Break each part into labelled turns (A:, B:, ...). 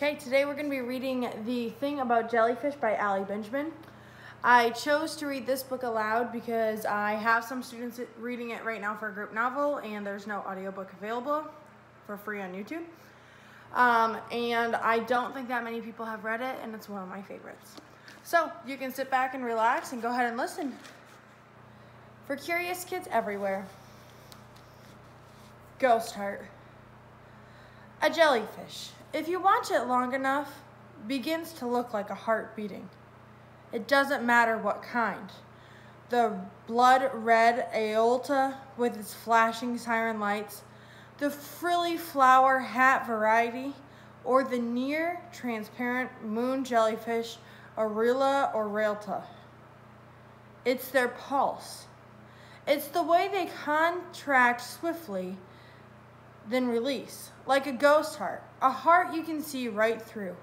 A: Okay, today we're going to be reading The Thing About Jellyfish by Ali Benjamin. I chose to read this book aloud because I have some students reading it right now for a group novel, and there's no audiobook available for free on YouTube. And I don't think that many people have read it, and it's one of my favorites. So you can sit back and relax and go ahead and listen. For curious kids everywhere. Ghost Heart. A jellyfish, if you watch it long enough, begins to look like a heart beating. It doesn't matter what kind. The blood red aorta with its flashing siren lights, the frilly flower hat variety, or the near transparent moon jellyfish, Aurela aurelta. It's their pulse. It's the way they contract swiftly, then release, like a ghost heart, a heart you can see right through,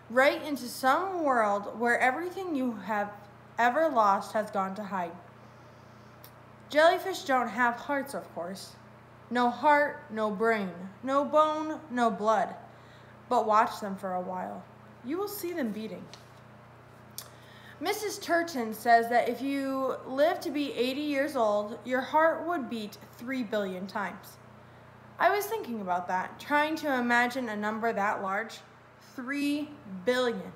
A: right into some world where everything you have ever lost has gone to hide. Jellyfish don't have hearts, of course. No heart, no brain, no bone, no blood. But watch them for a while. You will see them beating. Mrs. Turton says that if you live to be 80 years old, your heart would beat 3 billion times. I was thinking about that, trying to imagine a number that large. 3 billion.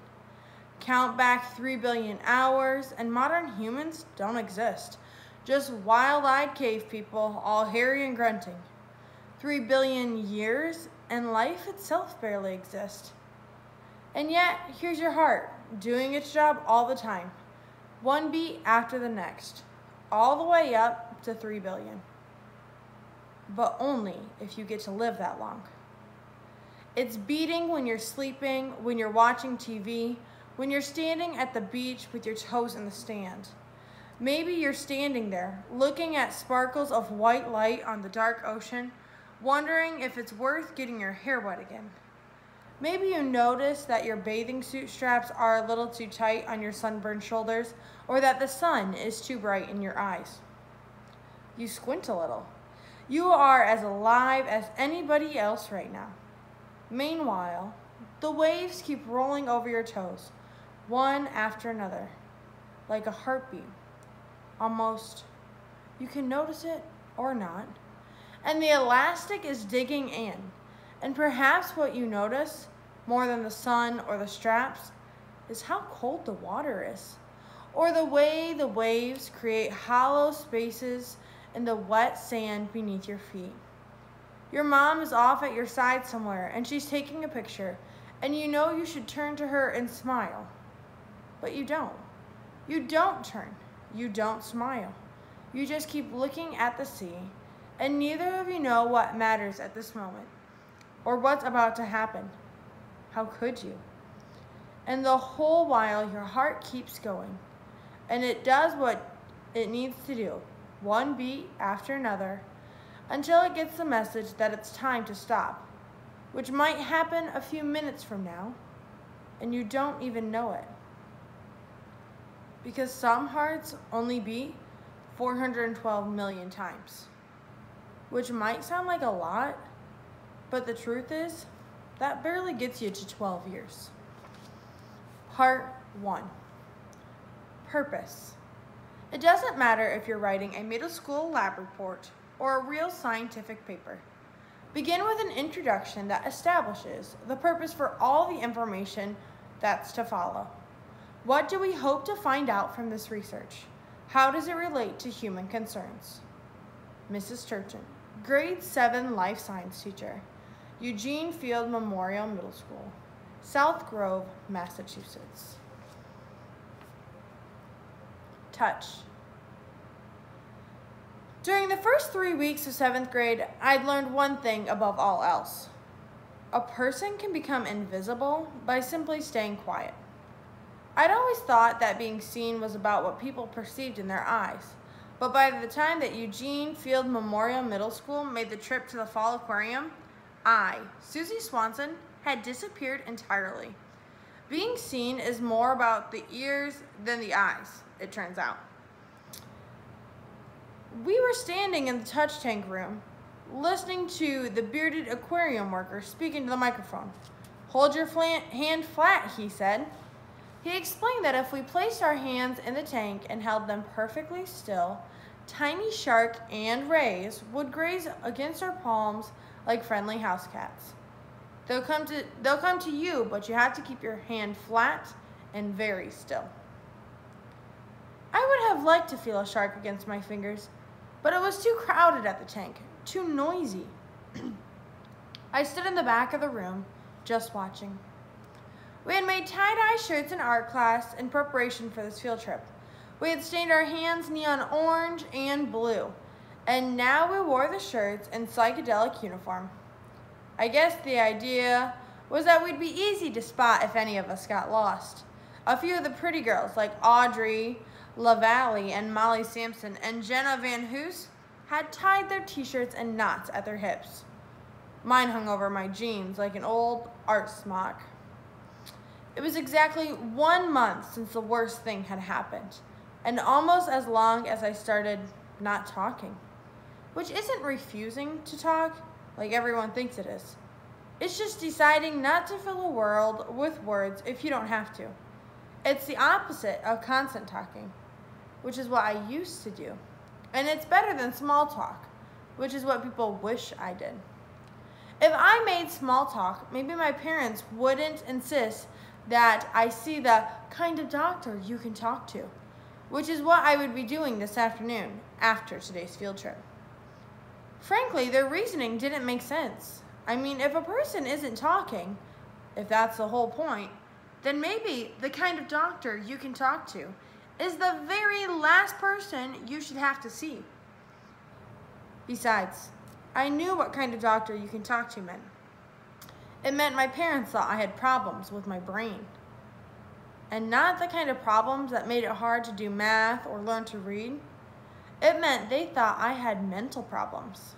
A: Count back 3 billion hours, and modern humans don't exist. Just wild-eyed cave people, all hairy and grunting. 3 billion years, and life itself barely exists. And yet, here's your heart, doing its job all the time. One beat after the next, all the way up to 3 billion. But only if you get to live that long. It's beating when you're sleeping, when you're watching TV, when you're standing at the beach with your toes in the sand. Maybe you're standing there, looking at sparkles of white light on the dark ocean, wondering if it's worth getting your hair wet again. Maybe you notice that your bathing suit straps are a little too tight on your sunburned shoulders, or that the sun is too bright in your eyes. You squint a little. You are as alive as anybody else right now. Meanwhile, the waves keep rolling over your toes, one after another, like a heartbeat. Almost. You can notice it or not. And the elastic is digging in. And perhaps what you notice, more than the sun or the straps, is how cold the water is, or the way the waves create hollow spaces in the wet sand beneath your feet. Your mom is off at your side somewhere, and she's taking a picture, and you know you should turn to her and smile. But you don't. You don't turn. You don't smile. You just keep looking at the sea, and neither of you know what matters at this moment, or what's about to happen. How could you? And the whole while, your heart keeps going, and it does what it needs to do, one beat after another, until it gets the message that it's time to stop, which might happen a few minutes from now, and you don't even know it. Because some hearts only beat 412 million times, which might sound like a lot, but the truth is, that barely gets you to 12 years. Part 1. Purpose. It doesn't matter if you're writing a middle school lab report or a real scientific paper. Begin with an introduction that establishes the purpose for all the information that's to follow. What do we hope to find out from this research? How does it relate to human concerns? Mrs. Turton, grade 7 life science teacher, Eugene Field Memorial Middle School, South Grove, Massachusetts. Touch. During the first 3 weeks of 7th grade, I'd learned one thing above all else. A person can become invisible by simply staying quiet. I'd always thought that being seen was about what people perceived in their eyes, but by the time that Eugene Field Memorial Middle School made the trip to the Fall Aquarium, I, Susie Swanson, had disappeared entirely. Being seen is more about the ears than the eyes, it turns out. We were standing in the touch tank room, listening to the bearded aquarium worker speaking to the microphone, Hold your hand flat, he said. He explained that if we placed our hands in the tank and held them perfectly still, tiny shark and rays would graze against our palms like friendly house cats. They'll come to you, but you have to keep your hand flat and very still. I would have liked to feel a shark against my fingers, but it was too crowded at the tank, too noisy. I stood in the back of the room, just watching. We had made tie-dye shirts in art class in preparation for this field trip. We had stained our hands neon orange and blue, and now we wore the shirts in psychedelic uniform. I guess the idea was that we'd be easy to spot if any of us got lost. A few of the pretty girls, like Audrey LaValle and Molly Sampson and Jenna Van Hoos, had tied their t-shirts in knots at their hips. Mine hung over my jeans like an old art smock. It was exactly 1 month since the worst thing had happened, and almost as long as I started not talking, which isn't refusing to talk like everyone thinks it is. It's just deciding not to fill a world with words if you don't have to. It's the opposite of constant talking, which is what I used to do. And it's better than small talk, which is what people wish I did. If I made small talk, maybe my parents wouldn't insist that I see the kind of doctor you can talk to, which is what I would be doing this afternoon after today's field trip. Frankly, their reasoning didn't make sense. I mean, if a person isn't talking, if that's the whole point, then maybe the kind of doctor you can talk to is the very last person you should have to see. Besides, I knew what kind of doctor you can talk to meant. It meant my parents thought I had problems with my brain. And not the kind of problems that made it hard to do math or learn to read. It meant they thought I had mental problems.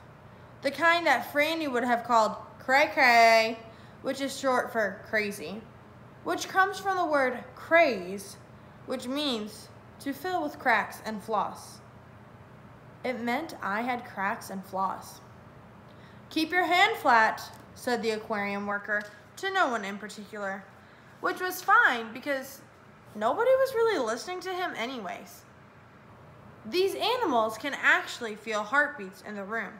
A: The kind that Franny would have called cray-cray, which is short for crazy, which comes from the word craze, which means to fill with cracks and flaws. It meant I had cracks and flaws. Keep your hand flat, said the aquarium worker to no one in particular, which was fine because nobody was really listening to him anyways. These animals can actually feel heartbeats in the room.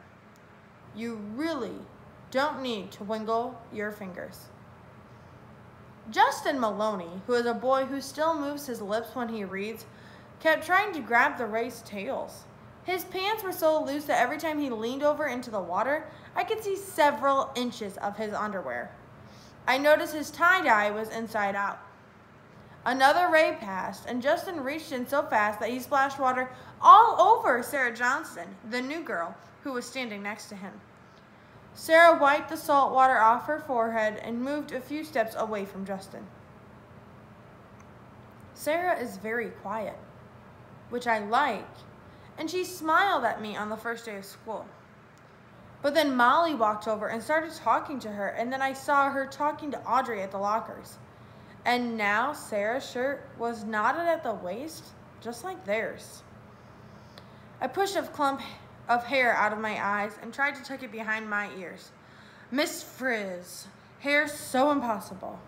A: You really don't need to wiggle your fingers. Justin Maloney, who is a boy who still moves his lips when he reads, kept trying to grab the ray's tails. His pants were so loose that every time he leaned over into the water, I could see several inches of his underwear. I noticed his tie-dye was inside out. Another ray passed, and Justin reached in so fast that he splashed water all over Sarah Johnston, the new girl, who was standing next to him. Sarah wiped the salt water off her forehead and moved a few steps away from Justin. Sarah is very quiet, which I like, and she smiled at me on the first day of school. But then Molly walked over and started talking to her, and then I saw her talking to Audrey at the lockers. And now Sarah's shirt was knotted at the waist, just like theirs. I pushed a clump of hair out of my eyes and tried to tuck it behind my ears. Miss Frizz, hair so impossible,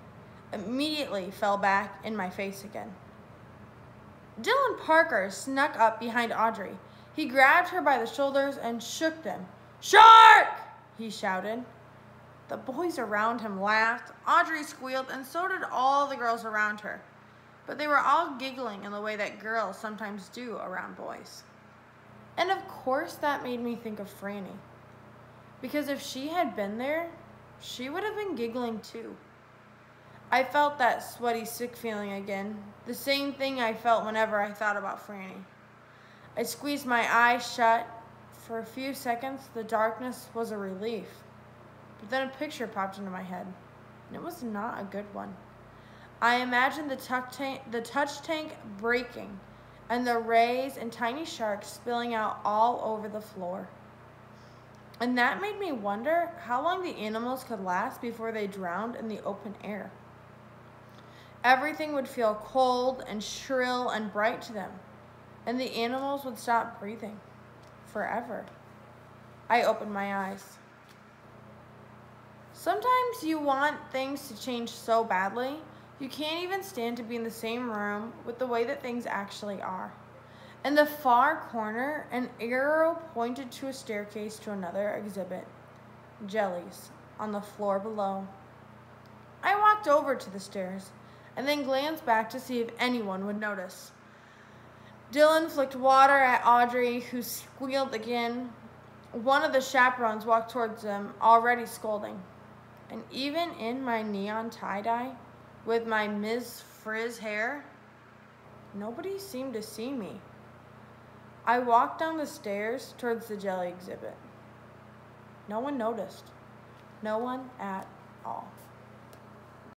A: immediately fell back in my face again. Dylan Parker snuck up behind Audrey. He grabbed her by the shoulders and shook them. "Shark!" he shouted. The boys around him laughed, Audrey squealed, and so did all the girls around her. But they were all giggling in the way that girls sometimes do around boys. And of course that made me think of Franny. Because if she had been there, she would have been giggling too. I felt that sweaty, sick feeling again, the same thing I felt whenever I thought about Franny. I squeezed my eyes shut. For a few seconds, the darkness was a relief. But then a picture popped into my head, and it was not a good one. I imagined the touch tank breaking, and the rays and tiny sharks spilling out all over the floor. And that made me wonder how long the animals could last before they drowned in the open air. Everything would feel cold and shrill and bright to them, and the animals would stop breathing forever. I opened my eyes. Sometimes you want things to change so badly, you can't even stand to be in the same room with the way that things actually are. In the far corner, an arrow pointed to a staircase to another exhibit. Jellies on the floor below. I walked over to the stairs and then glanced back to see if anyone would notice. Dylan flicked water at Audrey, who squealed again. One of the chaperones walked towards them, already scolding. And even in my neon tie-dye, with my Ms. Frizz hair, nobody seemed to see me. I walked down the stairs towards the jelly exhibit. No one noticed. No one at all.